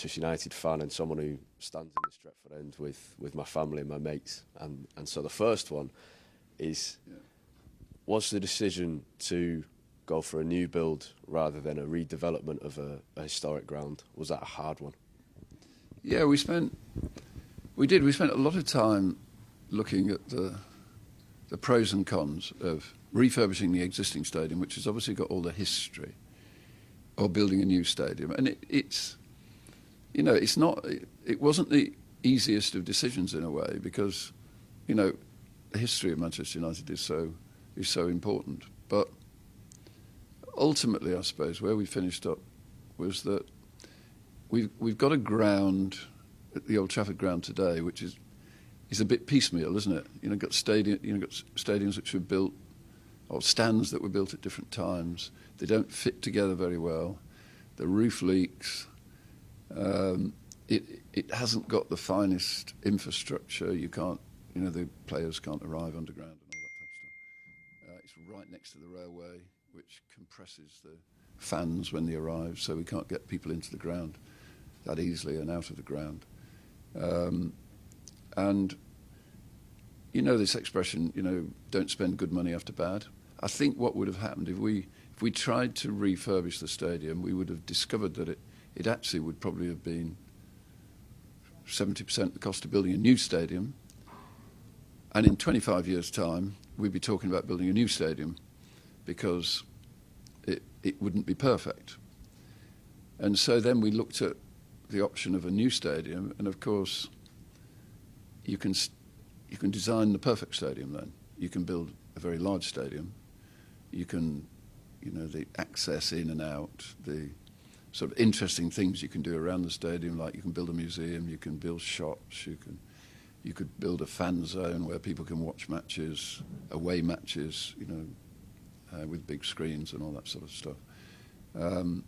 Manchester United fan and someone who stands in the Stretford end with my family and my mates. And so the first one is, was the decision to go for a new build rather than a redevelopment of a historic ground, was that a hard one? Yeah, we spent a lot of time looking at the pros and cons of refurbishing the existing stadium, which has obviously got all the history, or building a new stadium. And it wasn't the easiest of decisions in a way, because, the history of Manchester United is so important. But ultimately, I suppose, where we finished up was that we've got a ground at the Old Trafford ground today, which is a bit piecemeal, isn't it? Got stadiums which were built, or stands that were built at different times. They don't fit together very well. The roof leaks. It hasn't got the finest infrastructure. You can't, the players can't arrive underground and all that type of stuff. It's right next to the railway, which compresses the fans when they arrive, so we can't get people into the ground that easily and out of the ground. And this expression, don't spend good money after bad. I think what would have happened if we tried to refurbish the stadium, we would have discovered that it actually would probably have been 70% the cost of building a new stadium, and in 25 years' time we'd be talking about building a new stadium, because it wouldn't be perfect. And so then we looked at the option of a new stadium, and of course you can design the perfect stadium. Then you can build a very large stadium. You can, the access in and out, the sort of interesting things you can do around the stadium, like you can build a museum, you can build shops, you could build a fan zone where people can watch matches, away matches, with big screens and all that sort of stuff. And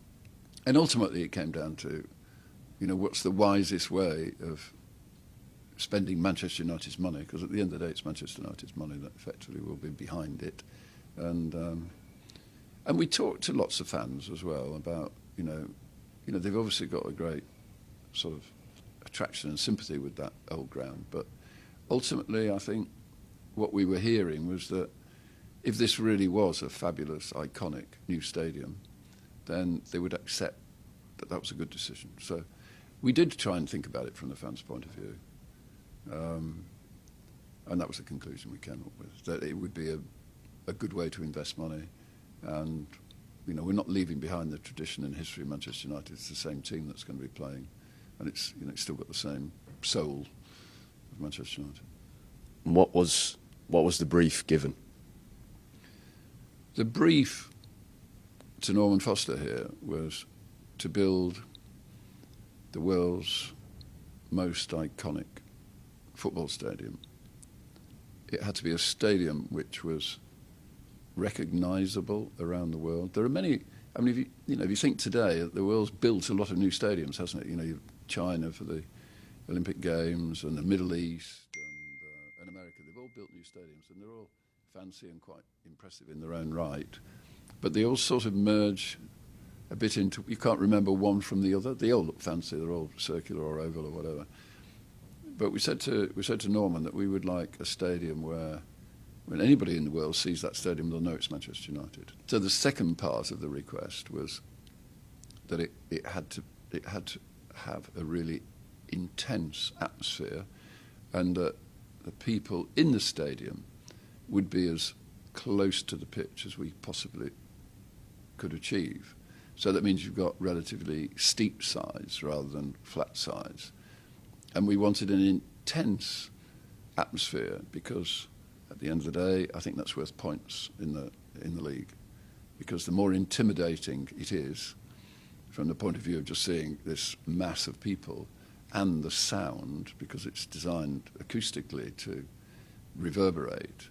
ultimately it came down to, what's the wisest way of spending Manchester United's money, because at the end of the day it's Manchester United's money that effectively will be behind it. And we talked to lots of fans as well about, they've obviously got a great sort of attraction and sympathy with that old ground, but ultimately I think what we were hearing was that if this really was a fabulous, iconic new stadium, then they would accept that that was a good decision. So we did try and think about it from the fans' point of view. And that was the conclusion we came up with, that it would be a good way to invest money. And, we're not leaving behind the tradition and history of Manchester United. It's the same team that's going to be playing. And it's still got the same soul of Manchester United. And what was the brief given? The brief to Norman Foster here was to build the world's most iconic football stadium. It had to be a stadium which was recognisable around the world. There are many. I mean, if you think today, the world's built a lot of new stadiums, hasn't it? You've China for the Olympic Games, and the Middle East, and America. They've all built new stadiums, and they're all fancy and quite impressive in their own right. But they all sort of merge a bit into. You can't remember one from the other. They all look fancy. They're all circular or oval or whatever. But we said to Norman that we would like a stadium where, when anybody in the world sees that stadium, they'll know it's Manchester United. So the second part of the request was that it had to have a really intense atmosphere, and that the people in the stadium would be as close to the pitch as we possibly could achieve. So that means you've got relatively steep sides rather than flat sides. And we wanted an intense atmosphere, because at the end of the day, I think that's worth points in the league, because the more intimidating it is from the point of view of just seeing this mass of people, and the sound, because it's designed acoustically to reverberate,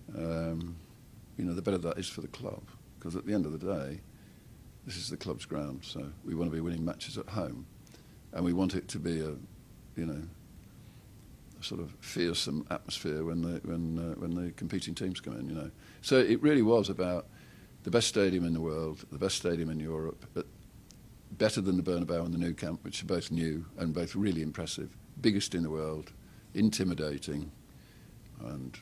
the better that is for the club, because at the end of the day, this is the club's ground, so we want to be winning matches at home, and we want it to be a sort of fearsome atmosphere when the competing teams come in, So it really was about the best stadium in the world, the best stadium in Europe, better than the Bernabeu and the Nou Camp, which are both new and both really impressive, biggest in the world, intimidating, and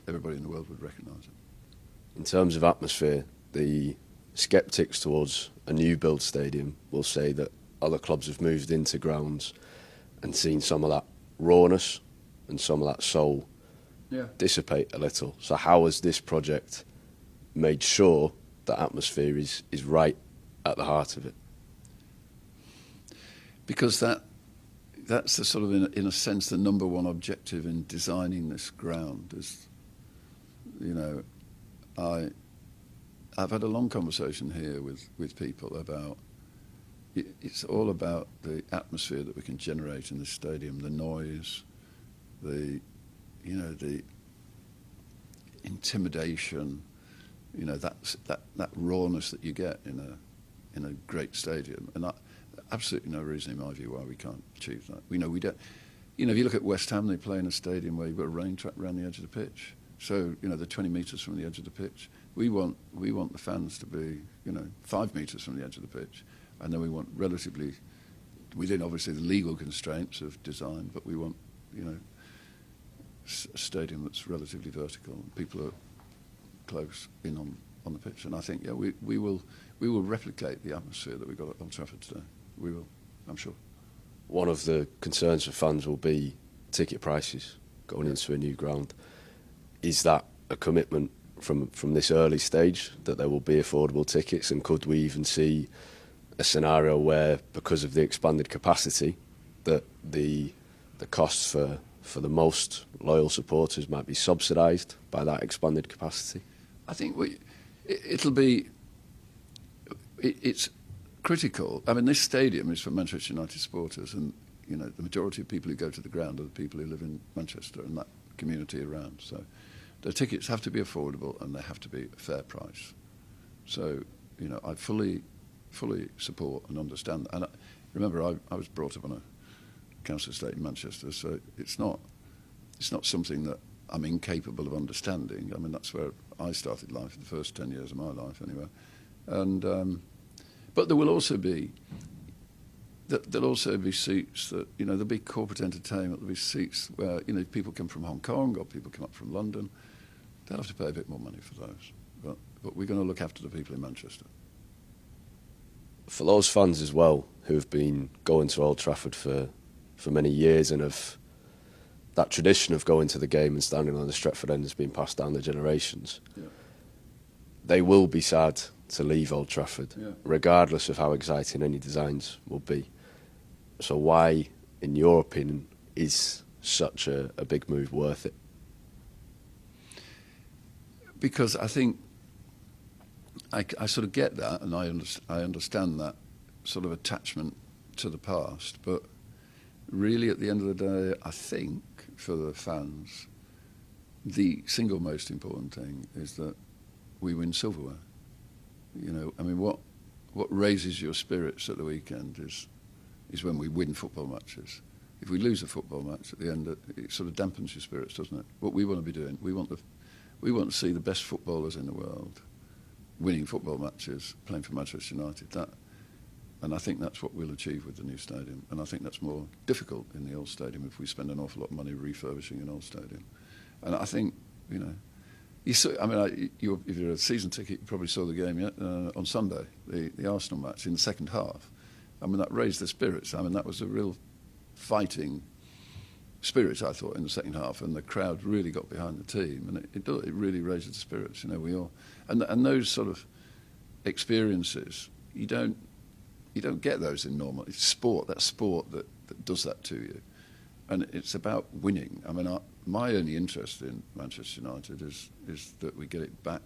everybody in the world would recognise it. In terms of atmosphere, the sceptics towards a new build stadium will say that other clubs have moved into grounds and seen some of that rawness and some of that soul dissipate a little. So how has this project made sure that atmosphere is right at the heart of it? Because that's the sort of, in a sense, the number one objective in designing this ground. Is, I've had a long conversation here with people about, it's all about the atmosphere that we can generate in this stadium, the noise, the intimidation, that rawness that you get in a great stadium, and absolutely no reason in my view why we can't achieve that. We don't. If you look at West Ham, they play in a stadium where you've got a rain trap around the edge of the pitch. So they're 20 metres from the edge of the pitch. We want the fans to be 5 metres from the edge of the pitch, and then we want relatively, within obviously the legal constraints of design, but we want a stadium that's relatively vertical and people are close in on the pitch. And I think we will replicate the atmosphere that we got at Old Trafford today. We will, I'm sure. One of the concerns for fans will be ticket prices going into a new ground. Is that a commitment from this early stage that there will be affordable tickets, and could we even see a scenario where, because of the expanded capacity, that the costs for the most loyal supporters might be subsidised by that expanded capacity? I think it's critical. I mean, this stadium is for Manchester United supporters, and the majority of people who go to the ground are the people who live in Manchester and that community around. So the tickets have to be affordable and they have to be a fair price. So I fully support and understand. And remember, I was brought up on a council estate in Manchester, so it's not something that I'm incapable of understanding. I mean, that's where I started life, the first 10 years of my life anyway. And but there will also be seats that there'll be corporate entertainment. There'll be seats where people come from Hong Kong or people come up from London. They'll have to pay a bit more money for those. But we're going to look after the people in Manchester. For those fans as well who have been going to Old Trafford for many years and that tradition of going to the game and standing on the Stretford end has been passed down the generations. Yeah. They will be sad to leave Old Trafford, regardless of how exciting any designs will be. So why, in your opinion, is such a big move worth it? Because I think I sort of get that, and I understand that sort of attachment to the past, but really at the end of the day, I think for the fans, the single most important thing is that we win silverware. I mean, what raises your spirits at the weekend is when we win football matches. If we lose a football match at the end, it sort of dampens your spirits, doesn't it? What we want to be doing, we want to see the best footballers in the world winning football matches, playing for Manchester United. And I think that's what we'll achieve with the new stadium. And I think that's more difficult in the old stadium if we spend an awful lot of money refurbishing an old stadium. And I think, you saw, I mean, if you're a season ticket, you probably saw the game on Sunday, the Arsenal match in the second half. I mean, that raised the spirits. I mean, that was a real fighting spirit, I thought, in the second half, and the crowd really got behind the team, and it really raised the spirits. We all, and those sort of experiences, you don't get those in normal. It's sport that does that to you, and it's about winning. I mean, my only interest in Manchester United is that we get it back